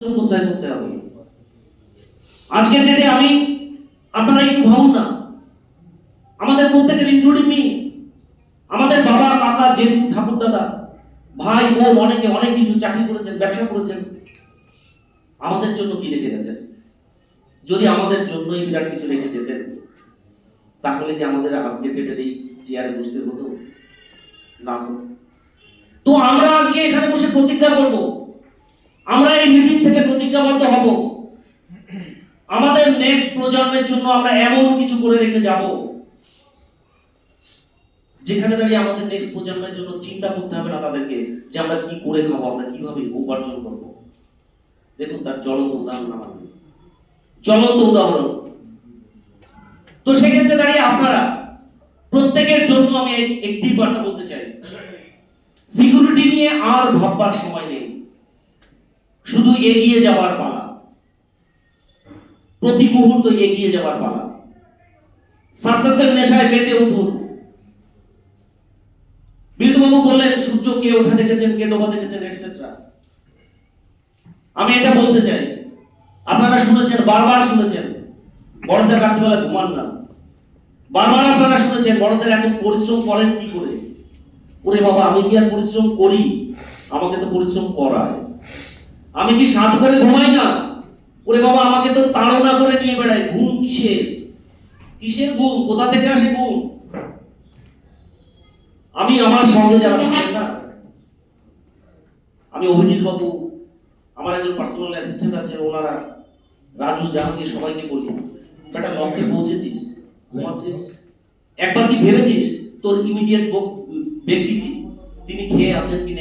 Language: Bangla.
কোথায় করতে হবে। আজকের ডেটে আমি আপনারা একটু ভাবুন না, আমাদের প্রত্যেকের ইনক্লুডিং মি, আমাদের বাবা কাকা জেঠু ঠাকুর দাদা ভাই বোন অনেকে অনেক কিছু চাকরি করেছেন, ব্যবসা করেছেন, আমাদের জন্য কি রেখে গেছেন? যদি আমাদের জন্যই বিরাট কিছু রেখে যেতেন, তাহলে কি আমাদের আজকের ডেটে এই চেয়ারে বসতে হতো না? তো আমরা আজকে এখানে বসে প্রতিজ্ঞা করব, আমরা এই মিটিং থেকে প্রতিজ্ঞাবদ্ধ হব, আমাদের নেক্সট প্রজন্মের জন্য আমরা এমন কিছু করে রেখে যাব যেখানে দাঁড়িয়ে আমাদের নেক্সট প্রজন্মের জন্য চিন্তা করতে হবে না তাদেরকে যে আমরা কি করে খাবো, আমরা কিভাবে উপার্জন করব। দেখুন তার জ্বলন্ত উদাহরণ, আমাদের জ্বলন্ত উদাহরণ। তো সেক্ষেত্রে দাঁড়িয়ে আপনারা প্রত্যেকের জন্য আমি একটি বার্তা বলতে চাই, সিকিউরিটি নিয়ে আর ভাববার সময় নেই, শুধু এগিয়ে যাওয়ার পালা, প্রতি মুহূর্ত এগিয়ে যাওয়ার পালা। সাকসেসের নেশায় পেতে উঠুন। বিল্টুবাবু বললেন সূর্য কে ওঠা দেখেছেন, কে ডোবা দেখেছেন, এটসেট্রা। আমি এটা বলতে চাই, আপনারা শুনেছেন, বারবার শুনেছেন বড় স্যার রাত্রিবেলা ঘুমান না, বারবার আপনারা শুনেছেন বড় স্যার এত পরিশ্রম করেন কি করে। ওরে বাবা, আমি কি আর পরিশ্রম করি? আমাকে তো পরিশ্রম করায়। আমি কি সাধ করে ঘুমাই না? ওরে বাবা, আমাকে তো তাড়না করে নিয়ে বেড়ায়। ঘুম কিসের? কিসের ঘুম? কোথা থেকে আসে ঘুম? আমি আমার সঙ্গে যারা থাকেন না, আমি অভিজিৎ বাবু, আমার একজন পার্সোনাল অ্যাসিস্ট্যান্ট আছে, ওনারা রাজু জাহাঙ্গীর, সবাইকে বলি, বেটা লক্ষ্যে পৌঁছেছিস, ঘুমাচ্ছিস? একবার কি ভেবেছিস তোর ইমিডিয়েট ব্যক্তিটি তিনি খেয়ে আছেন কি